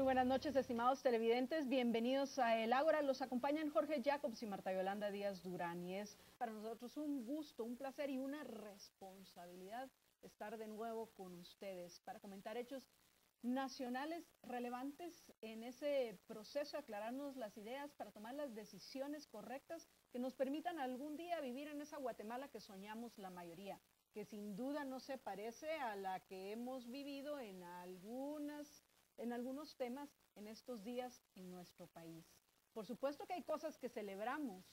buenas noches, estimados televidentes. Bienvenidos a El Ágora. Los acompañan Jorge Jacobs y Marta Yolanda Díaz Durán. Y es para nosotros un gusto, un placer y una responsabilidad estar de nuevo con ustedes para comentar hechos nacionales relevantes en ese proceso, aclararnos las ideas para tomar las decisiones correctas que nos permitan algún día vivir en esa Guatemala que soñamos la mayoría, que sin duda no se parece a la que hemos vivido en algunos temas en estos días en nuestro país. Por supuesto que hay cosas que celebramos.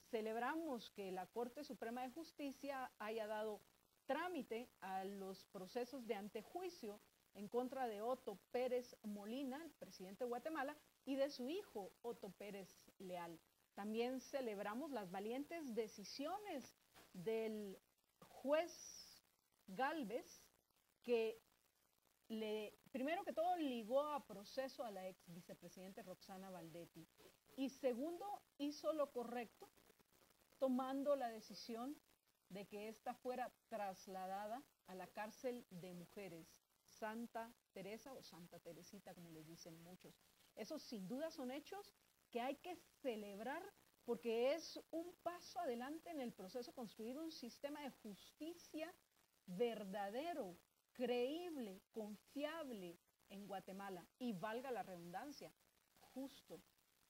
Celebramos que la Corte Suprema de Justicia haya dado trámite a los procesos de antejuicio en contra de Otto Pérez Molina, el presidente de Guatemala, y de su hijo Otto Pérez Leal. También celebramos las valientes decisiones del juez Gálvez, que primero que todo ligó a proceso a la ex vicepresidenta Roxana Valdetti, y segundo, hizo lo correcto tomando la decisión de que ésta fuera trasladada a la cárcel de mujeres Santa Teresa o Santa Teresita, como les dicen muchos. Esos sin duda son hechos que hay que celebrar porque es un paso adelante en el proceso de construir un sistema de justicia verdadero, creíble, confiable en Guatemala y valga la redundancia, justo.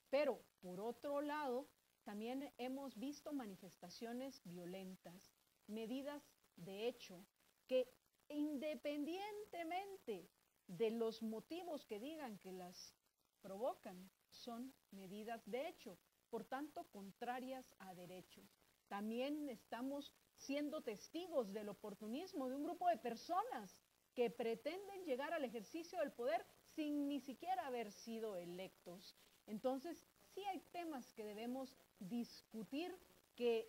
Pero por otro lado, también hemos visto manifestaciones violentas, medidas de hecho que independientemente de los motivos que digan que las provocan, son medidas de hecho, por tanto contrarias a derechos. También estamos siendo testigos del oportunismo de un grupo de personas que pretenden llegar al ejercicio del poder sin ni siquiera haber sido electos. Entonces, sí hay temas que debemos discutir que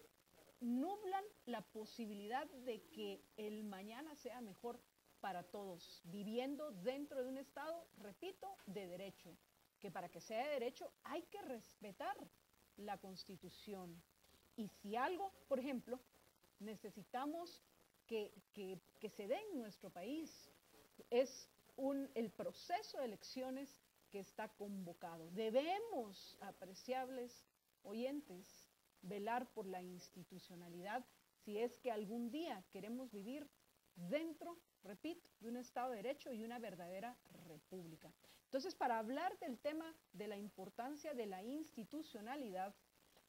nublan la posibilidad de que el mañana sea mejor para todos, viviendo dentro de un Estado, repito, de derecho, que para que sea de derecho hay que respetar la Constitución. Y si algo, por ejemplo, necesitamos que se dé en nuestro país, es el proceso de elecciones que está convocado. Debemos, apreciables oyentes, velar por la institucionalidad si es que algún día queremos vivir dentro, repito, de un Estado de Derecho y una verdadera república. Entonces, para hablar del tema de la importancia de la institucionalidad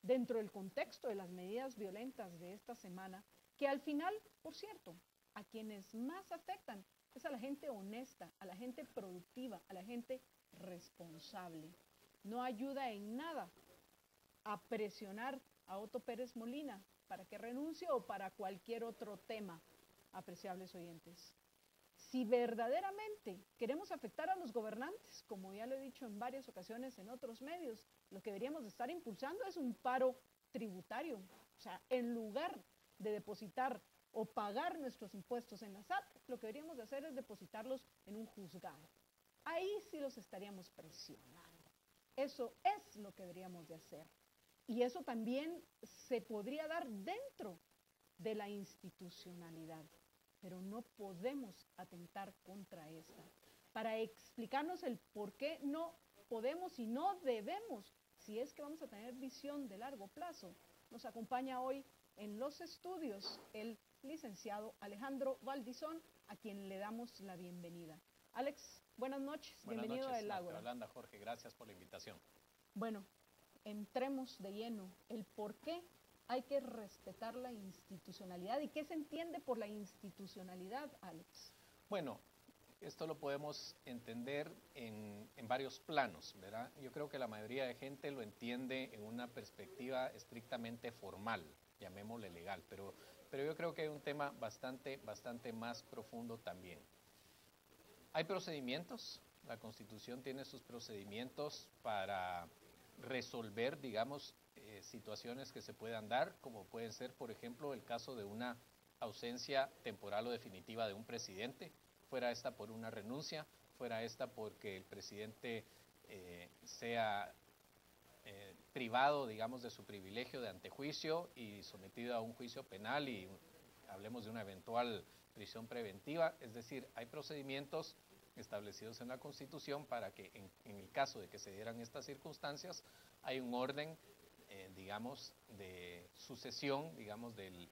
dentro del contexto de las medidas violentas de esta semana, que al final, por cierto, a quienes más afectan es a la gente honesta, a la gente productiva, a la gente responsable. No ayuda en nada a presionar a Otto Pérez Molina para que renuncie o para cualquier otro tema, apreciables oyentes. Si verdaderamente queremos afectar a los gobernantes, como ya lo he dicho en varias ocasiones en otros medios, lo que deberíamos de estar impulsando es un paro tributario. O sea, en lugar de depositar o pagar nuestros impuestos en la SAT, lo que deberíamos de hacer es depositarlos en un juzgado. Ahí sí los estaríamos presionando. Eso es lo que deberíamos de hacer. Y eso también se podría dar dentro de la institucionalidad, pero no podemos atentar contra esta. Para explicarnos el por qué no podemos y no debemos, si es que vamos a tener visión de largo plazo, nos acompaña hoy en los estudios el licenciado Alejandro Valdizón, a quien le damos la bienvenida. Alex, buenas noches, bienvenido a El Ágora. Yolanda, Jorge, gracias por la invitación. Bueno, entremos de lleno, el por qué hay que respetar la institucionalidad y qué se entiende por la institucionalidad, Alex. Bueno, esto lo podemos entender en varios planos, ¿verdad? Yo creo que la mayoría de gente lo entiende en una perspectiva estrictamente formal, llamémosle legal, pero yo creo que hay un tema bastante más profundo también. Hay procedimientos, la Constitución tiene sus procedimientos para resolver, digamos, situaciones que se puedan dar, como pueden ser, por ejemplo, el caso de una ausencia temporal o definitiva de un presidente, fuera esta por una renuncia, fuera esta porque el presidente sea privado, digamos, de su privilegio de antejuicio y sometido a un juicio penal y hablemos de una eventual prisión preventiva. Es decir, hay procedimientos establecidos en la Constitución para que en el caso de que se dieran estas circunstancias, hay un orden, digamos, de sucesión, digamos, del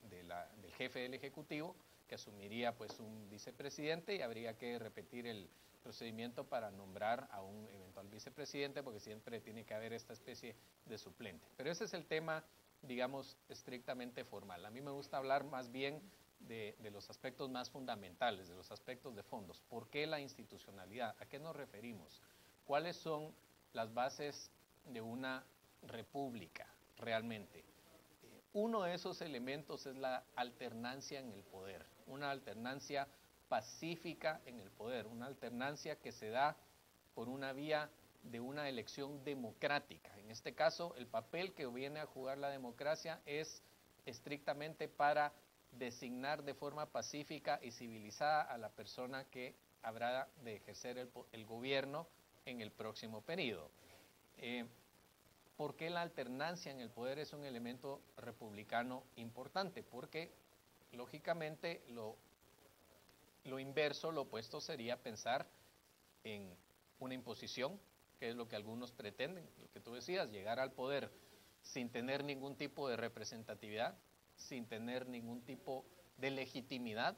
jefe del Ejecutivo, que asumiría pues un vicepresidente y habría que repetir el procedimiento para nombrar a un eventual vicepresidente, porque siempre tiene que haber esta especie de suplente. Pero ese es el tema, digamos, estrictamente formal. A mí me gusta hablar más bien de los aspectos más fundamentales, de los aspectos de fondos. ¿Por qué la institucionalidad? ¿A qué nos referimos? ¿Cuáles son las bases de una república realmente? Uno de esos elementos es la alternancia en el poder, una alternancia pacífica en el poder, una alternancia que se da por una vía de una elección democrática. En este caso, el papel que viene a jugar la democracia es estrictamente para designar de forma pacífica y civilizada a la persona que habrá de ejercer el gobierno en el próximo periodo. ¿Por qué la alternancia en el poder es un elemento republicano importante? Porque, lógicamente, lo inverso, lo opuesto sería pensar en una imposición, que es lo que algunos pretenden, lo que tú decías, llegar al poder sin tener ningún tipo de representatividad, sin tener ningún tipo de legitimidad,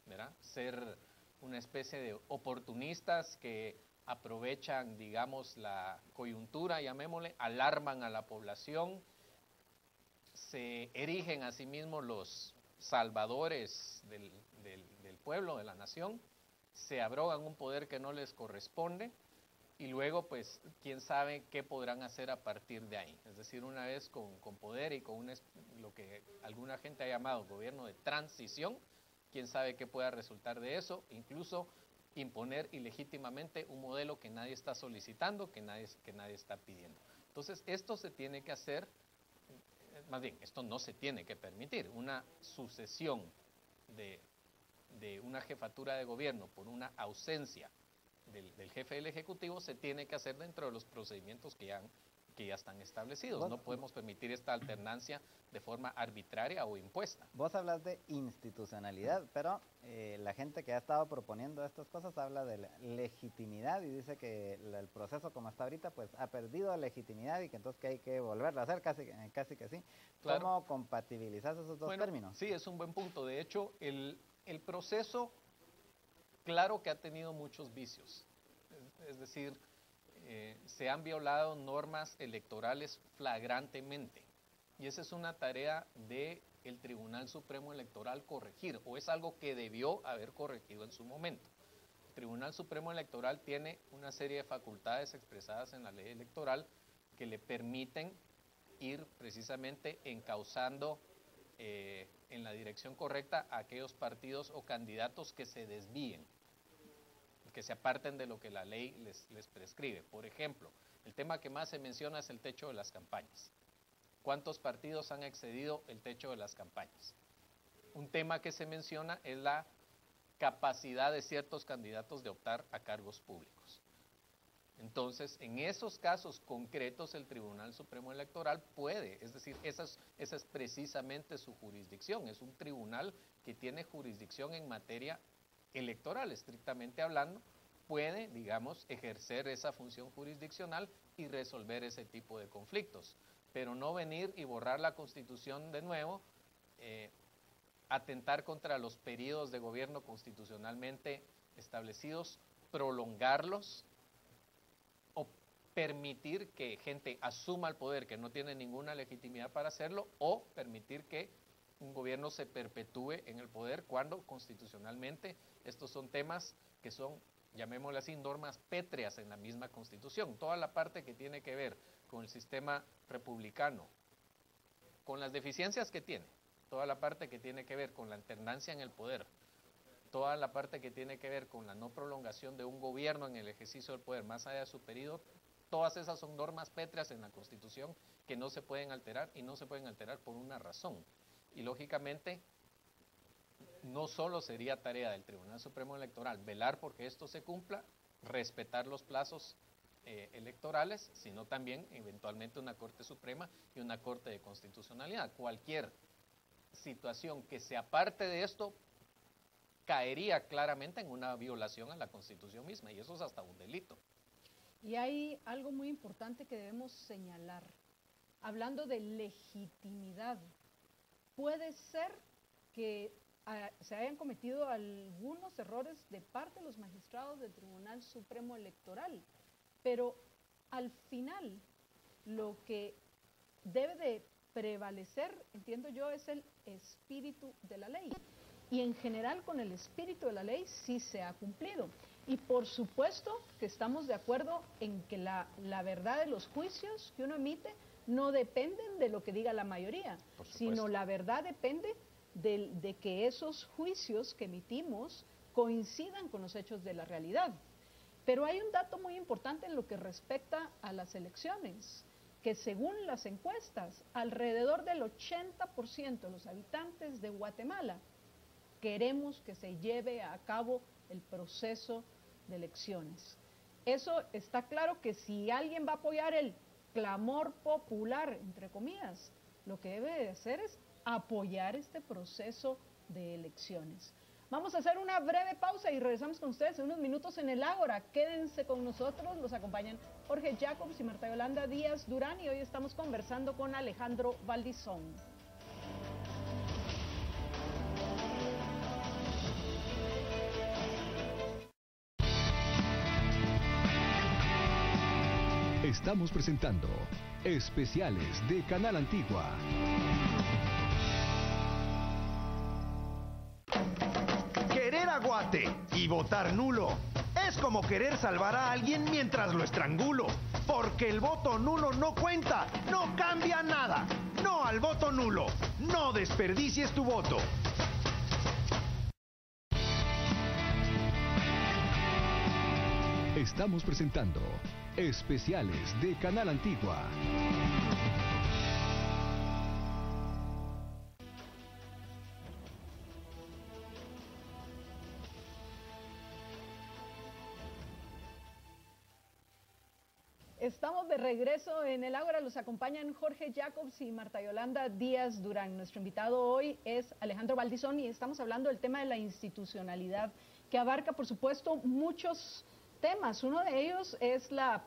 ¿verdad? Ser una especie de oportunistas que aprovechan, digamos, la coyuntura, llamémosle, alarman a la población, se erigen a sí mismos los salvadores del pueblo, de la nación, se abrogan un poder que no les corresponde y luego, pues, quién sabe qué podrán hacer a partir de ahí. Es decir, una vez con poder y con lo que alguna gente ha llamado gobierno de transición, quién sabe qué pueda resultar de eso, incluso imponer ilegítimamente un modelo que nadie está solicitando, que nadie está pidiendo. Entonces, esto se tiene que hacer, más bien, esto no se tiene que permitir, una sucesión de una jefatura de gobierno por una ausencia del jefe del Ejecutivo se tiene que hacer dentro de los procedimientos que ya están establecidos. No podemos permitir esta alternancia de forma arbitraria o impuesta. Vos hablas de institucionalidad, pero la gente que ha estado proponiendo estas cosas habla de la legitimidad y dice que el proceso como está ahorita pues ha perdido legitimidad y que entonces que hay que volverlo a hacer, casi que sí. Claro. ¿Cómo compatibilizas esos dos términos? Sí, es un buen punto. De hecho, el proceso, claro que ha tenido muchos vicios. Es decir, se han violado normas electorales flagrantemente. Y esa es una tarea del Tribunal Supremo Electoral corregir, o es algo que debió haber corregido en su momento. El Tribunal Supremo Electoral tiene una serie de facultades expresadas en la ley electoral que le permiten ir precisamente encauzando en la dirección correcta a aquellos partidos o candidatos que se desvíen, que se aparten de lo que la ley les prescribe. Por ejemplo, el tema que más se menciona es el techo de las campañas. ¿Cuántos partidos han excedido el techo de las campañas? Un tema que se menciona es la capacidad de ciertos candidatos de optar a cargos públicos. Entonces, en esos casos concretos, el Tribunal Supremo Electoral puede, es decir, esa es precisamente su jurisdicción. Es un tribunal que tiene jurisdicción en materia electoral, estrictamente hablando, puede, digamos, ejercer esa función jurisdiccional y resolver ese tipo de conflictos, pero no venir y borrar la Constitución de nuevo, atentar contra los periodos de gobierno constitucionalmente establecidos, prolongarlos o permitir que gente asuma el poder que no tiene ninguna legitimidad para hacerlo, o permitir que un gobierno se perpetúe en el poder cuando constitucionalmente estos son temas que son, llamémosle así, normas pétreas en la misma Constitución. Toda la parte que tiene que ver con el sistema republicano, con las deficiencias que tiene, toda la parte que tiene que ver con la alternancia en el poder, toda la parte que tiene que ver con la no prolongación de un gobierno en el ejercicio del poder más allá de su periodo, todas esas son normas pétreas en la Constitución que no se pueden alterar, y no se pueden alterar por una razón. Y lógicamente, no solo sería tarea del Tribunal Supremo Electoral velar porque esto se cumpla, respetar los plazos electorales, sino también eventualmente una Corte Suprema y una Corte de Constitucionalidad. Cualquier situación que se aparte de esto caería claramente en una violación a la Constitución misma, y eso es hasta un delito. Y hay algo muy importante que debemos señalar. Hablando de legitimidad, puede ser que se hayan cometido algunos errores de parte de los magistrados del Tribunal Supremo Electoral, pero al final lo que debe de prevalecer, entiendo yo, es el espíritu de la ley. Y en general con el espíritu de la ley sí se ha cumplido. Y por supuesto que estamos de acuerdo en que la verdad de los juicios que uno emite no dependen de lo que diga la mayoría, sino la verdad depende de que esos juicios que emitimos coincidan con los hechos de la realidad. Pero hay un dato muy importante en lo que respecta a las elecciones, que según las encuestas, alrededor del 80% de los habitantes de Guatemala queremos que se lleve a cabo el proceso de elecciones. Eso está claro que si alguien va a apoyar el clamor popular, entre comillas, lo que debe de hacer es apoyar este proceso de elecciones. Vamos a hacer una breve pausa y regresamos con ustedes en unos minutos en el Ágora. Quédense con nosotros, los acompañan Jorge Jacobs y Marta Yolanda Díaz Durán y hoy estamos conversando con Alejandro Valdizón. Estamos presentando Especiales de Canal Antigua. Querer a Guate y votar nulo es como querer salvar a alguien mientras lo estrangulo. Porque el voto nulo no cuenta, no cambia nada. No al voto nulo. No desperdicies tu voto. Estamos presentando Especiales de Canal Antigua. Estamos de regreso en el Ágora, los acompañan Jorge Jacobs y Marta Yolanda Díaz Durán. Nuestro invitado hoy es Alejandro Valdizón y estamos hablando del tema de la institucionalidad, que abarca, por supuesto, muchos temas. Uno de ellos es la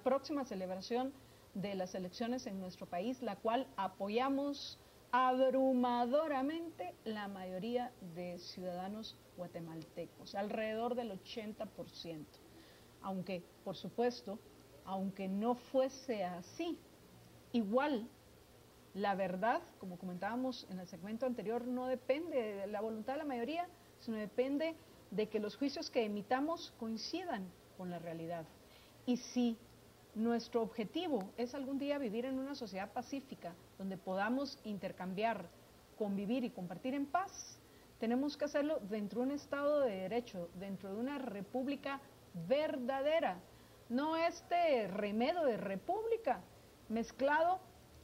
próxima celebración de las elecciones en nuestro país, la cual apoyamos abrumadoramente la mayoría de ciudadanos guatemaltecos, alrededor del 80%. Aunque, por supuesto, aunque no fuese así, igual la verdad, como comentábamos en el segmento anterior, no depende de la voluntad de la mayoría, sino depende de que los juicios que emitamos coincidan con la realidad. Y si nuestro objetivo es algún día vivir en una sociedad pacífica, donde podamos intercambiar, convivir y compartir en paz, tenemos que hacerlo dentro de un Estado de Derecho, dentro de una república verdadera, no este remedio de república mezclado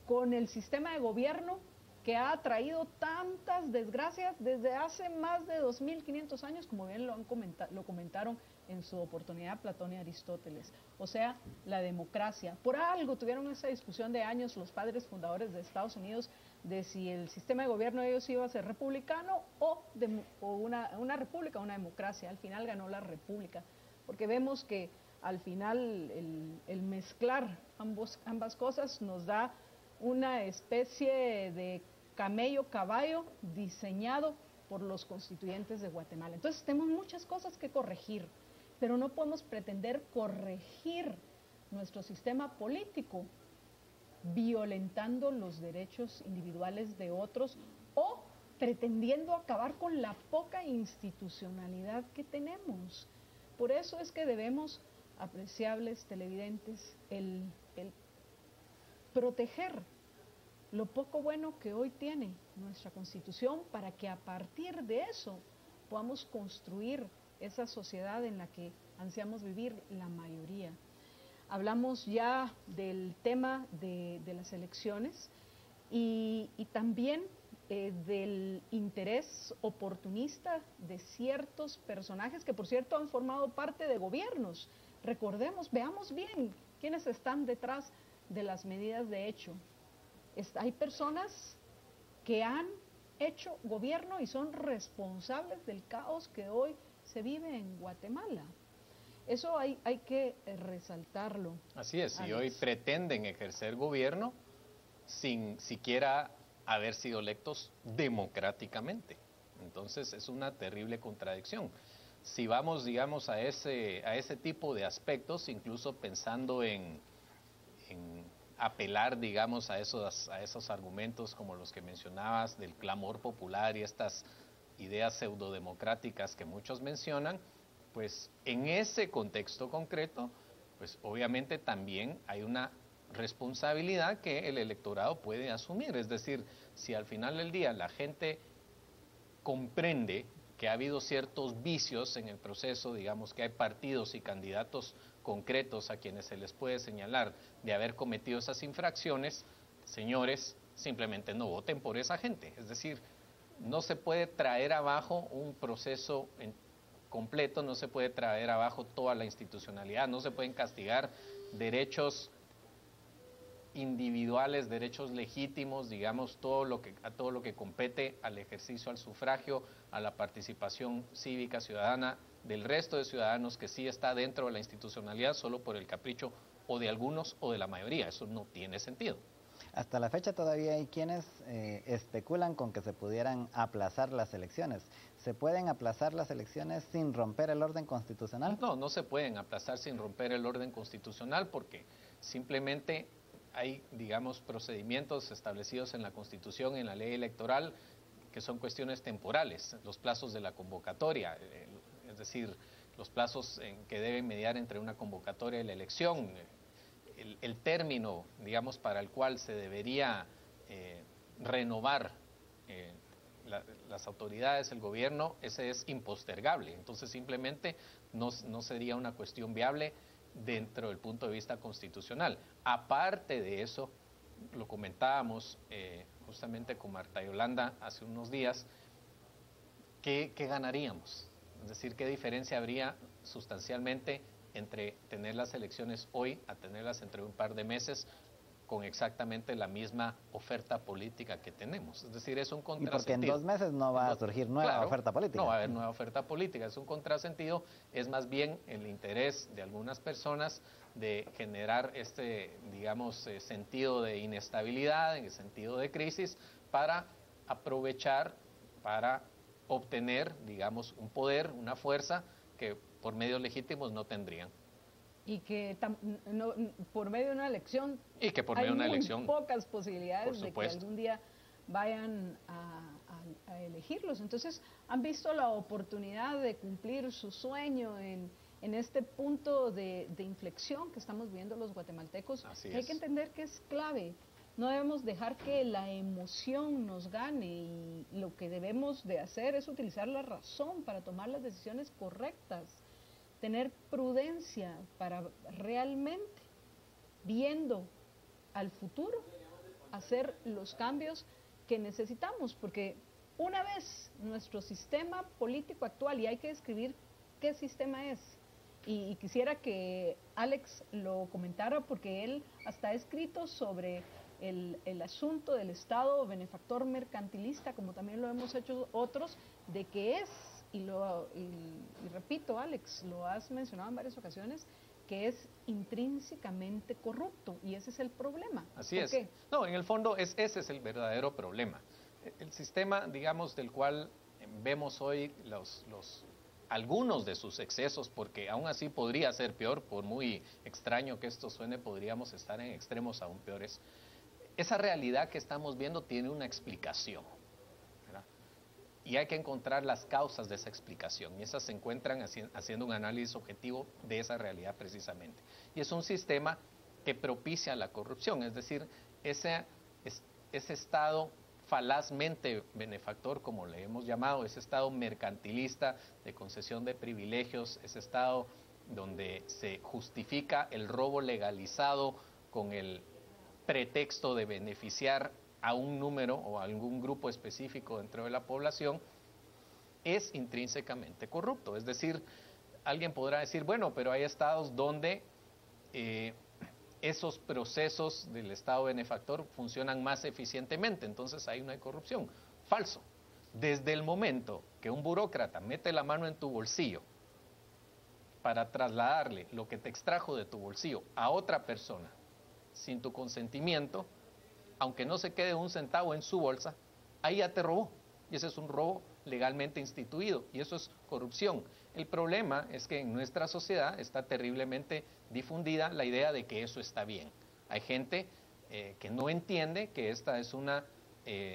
con el sistema de gobierno que ha traído tantas desgracias desde hace más de 2500 años, como bien lo comentaron en su oportunidad Platón y Aristóteles. O sea, la democracia. Por algo tuvieron esa discusión de años los padres fundadores de Estados Unidos de si el sistema de gobierno de ellos iba a ser republicano o una república o una democracia. Al final ganó la república, porque vemos que al final el mezclar ambas cosas nos da una especie de camello-caballo diseñado por los constituyentes de Guatemala. Entonces tenemos muchas cosas que corregir, pero no podemos pretender corregir nuestro sistema político violentando los derechos individuales de otros o pretendiendo acabar con la poca institucionalidad que tenemos. Por eso es que debemos, apreciables televidentes, el proteger lo poco bueno que hoy tiene nuestra Constitución para que a partir de eso podamos construir esa sociedad en la que ansiamos vivir la mayoría. Hablamos ya del tema de las elecciones y también del interés oportunista de ciertos personajes que, por cierto, han formado parte de gobiernos. Recordemos, veamos bien quiénes están detrás de las medidas de hecho. Hay personas que han hecho gobierno y son responsables del caos que hoy se vive en Guatemala. Eso hay que resaltarlo. Así es, y Alex. hoy pretenden ejercer gobierno sin siquiera haber sido electos democráticamente. Entonces es una terrible contradicción. Si vamos, digamos, a ese tipo de aspectos, incluso pensando en apelar, digamos, a esos argumentos como los que mencionabas del clamor popular y estas ideas pseudodemocráticas que muchos mencionan, pues en ese contexto concreto, pues obviamente también hay una responsabilidad que el electorado puede asumir. Es decir, si al final del día la gente comprende que ha habido ciertos vicios en el proceso, digamos que hay partidos y candidatos concretos a quienes se les puede señalar de haber cometido esas infracciones, señores, simplemente no voten por esa gente. Es decir, no se puede traer abajo un proceso completo, no se puede traer abajo toda la institucionalidad, no se pueden castigar derechos individuales, derechos legítimos, digamos, a todo lo que compete al ejercicio, al sufragio, a la participación cívica ciudadana del resto de ciudadanos que sí está dentro de la institucionalidad solo por el capricho o de algunos o de la mayoría. Eso no tiene sentido. Hasta la fecha todavía hay quienes especulan con que se pudieran aplazar las elecciones. ¿Se pueden aplazar las elecciones sin romper el orden constitucional? No, no se pueden aplazar sin romper el orden constitucional porque simplemente hay, digamos, procedimientos establecidos en la Constitución, en la ley electoral, que son cuestiones temporales, los plazos de la convocatoria, es decir, los plazos en que deben mediar entre una convocatoria y la elección, el término, digamos, para el cual se debería renovar las autoridades, el gobierno, ese es impostergable. Entonces simplemente no sería una cuestión viable dentro del punto de vista constitucional. Aparte de eso, lo comentábamos justamente con Marta Yolanda hace unos días, ¿qué ganaríamos? Es decir, ¿qué diferencia habría sustancialmente entre tener las elecciones hoy a tenerlas entre un par de meses con exactamente la misma oferta política que tenemos? Es decir, es un contrasentido. Y porque en 2 meses no va a surgir nueva oferta política. No va a haber nueva oferta política, es un contrasentido, es más bien el interés de algunas personas de generar digamos, sentido de inestabilidad, en el sentido de crisis, para aprovechar, para obtener, digamos, un poder, una fuerza que por medios legítimos no tendrían. Y que por medio de una elección y que por medio de una elección, pocas posibilidades de que algún día vayan a elegirlos. Entonces han visto la oportunidad de cumplir su sueño en este punto de inflexión que estamos viendo los guatemaltecos. Hay que entender que es clave. No debemos dejar que la emoción nos gane y lo que debemos de hacer es utilizar la razón para tomar las decisiones correctas. Tener prudencia para realmente, viendo al futuro, hacer los cambios que necesitamos, porque una vez nuestro sistema político actual, y hay que describir qué sistema es, y quisiera que Alex lo comentara porque él hasta ha escrito sobre el asunto del Estado benefactor mercantilista, como también lo hemos hecho otros, de que es, y repito, Alex, lo has mencionado en varias ocasiones, que es intrínsecamente corrupto, y ese es el problema. Así es. ¿Qué? No, en el fondo ese es el verdadero problema. El sistema, digamos, del cual vemos hoy algunos de sus excesos, porque aún así podría ser peor, por muy extraño que esto suene, podríamos estar en extremos aún peores. Esa realidad que estamos viendo tiene una explicación, ¿verdad? Y hay que encontrar las causas de esa explicación, y esas se encuentran haciendo un análisis objetivo de esa realidad precisamente. Y es un sistema que propicia la corrupción, es decir, ese Estado falazmente benefactor, como le hemos llamado, ese Estado mercantilista de concesión de privilegios, ese Estado donde se justifica el robo legalizado con el pretexto de beneficiar a un número o a algún grupo específico dentro de la población, es intrínsecamente corrupto. Es decir, alguien podrá decir, bueno, pero hay estados donde esos procesos del Estado benefactor funcionan más eficientemente, entonces ahí no hay corrupción. Falso. Desde el momento que un burócrata mete la mano en tu bolsillo para trasladarle lo que te extrajo de tu bolsillo a otra persona sin tu consentimiento, aunque no se quede un centavo en su bolsa, ahí ya te robó. Y ese es un robo legalmente instituido y eso es corrupción. El problema es que en nuestra sociedad está terriblemente difundida la idea de que eso está bien. Hay gente que no entiende que esta es una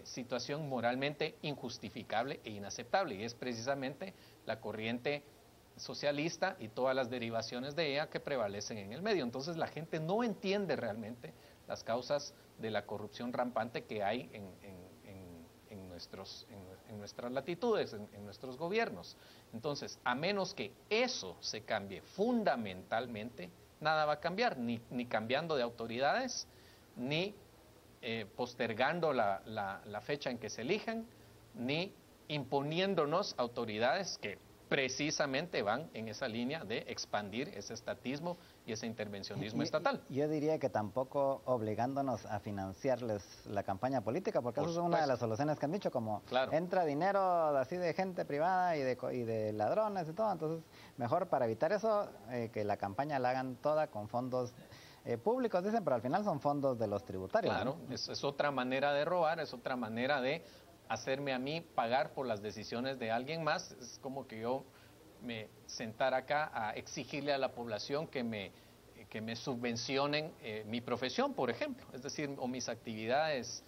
situación moralmente injustificable e inaceptable y es precisamente la corriente socialista y todas las derivaciones de ella que prevalecen en el medio. Entonces la gente no entiende realmente las causas de la corrupción rampante que hay en nuestras latitudes, en nuestros gobiernos. Entonces, a menos que eso se cambie fundamentalmente, nada va a cambiar, ni cambiando de autoridades, ni postergando la fecha en que se elijan, ni imponiéndonos autoridades que precisamente van en esa línea de expandir ese estatismo y ese intervencionismo estatal. Yo diría que tampoco obligándonos a financiarles la campaña política, porque Por eso es una de las soluciones que han dicho, como claro, entra dinero así de gente privada y de ladrones y todo, entonces mejor para evitar eso, que la campaña la hagan toda con fondos públicos, dicen, pero al final son fondos de los tributarios. claro, ¿no? es otra manera de robar, es otra manera de hacerme a mí pagar por las decisiones de alguien más. Es como que yo me sentara acá a exigirle a la población que me subvencionen mi profesión, por ejemplo, es decir, o mis actividades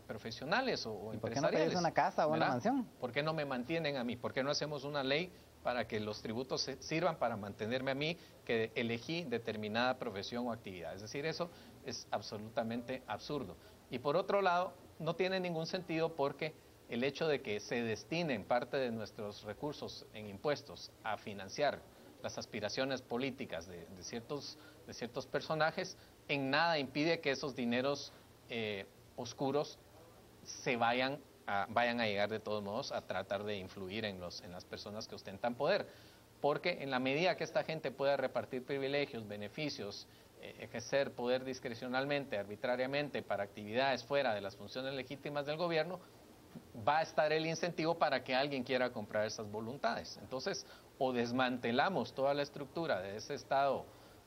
profesionales o ¿Y por qué no empresariales. pedís una casa o una ¿verdad? mansión? ¿Por qué no me mantienen a mí? ¿Por qué no hacemos una ley para que los tributos sirvan para mantenerme a mí que elegí determinada profesión o actividad? Es decir, eso es absolutamente absurdo. Y por otro lado, no tiene ningún sentido porque el hecho de que se destinen parte de nuestros recursos en impuestos a financiar las aspiraciones políticas de ciertos personajes, en nada impide que esos dineros oscuros se vayan a llegar de todos modos a tratar de influir en las personas que ostentan poder. Porque en la medida que esta gente pueda repartir privilegios, beneficios, ejercer poder discrecionalmente, arbitrariamente para actividades fuera de las funciones legítimas del gobierno, va a estar el incentivo para que alguien quiera comprar esas voluntades. Entonces, o desmantelamos toda la estructura de ese Estado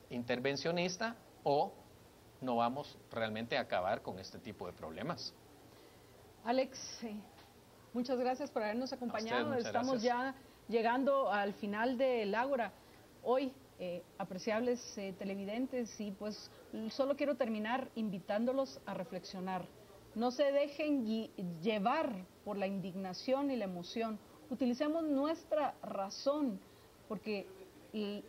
intervencionista o no vamos realmente a acabar con este tipo de problemas. Alex, muchas gracias por habernos acompañado. Muchas Estamos gracias. ya llegando al final del Ágora. Hoy, apreciables televidentes, y pues solo quiero terminar invitándolos a reflexionar. No se dejen llevar por la indignación y la emoción. Utilicemos nuestra razón, porque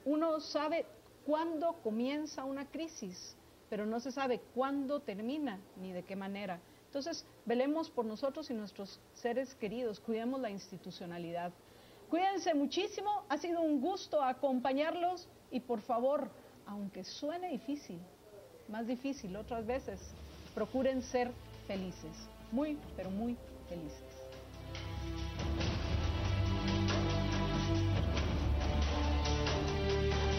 uno sabe cuándo comienza una crisis, pero no se sabe cuándo termina ni de qué manera. Entonces, velemos por nosotros y nuestros seres queridos, cuidemos la institucionalidad. Cuídense muchísimo, ha sido un gusto acompañarlos y por favor, aunque suene difícil, más difícil otras veces, procuren ser felices, muy, pero muy felices.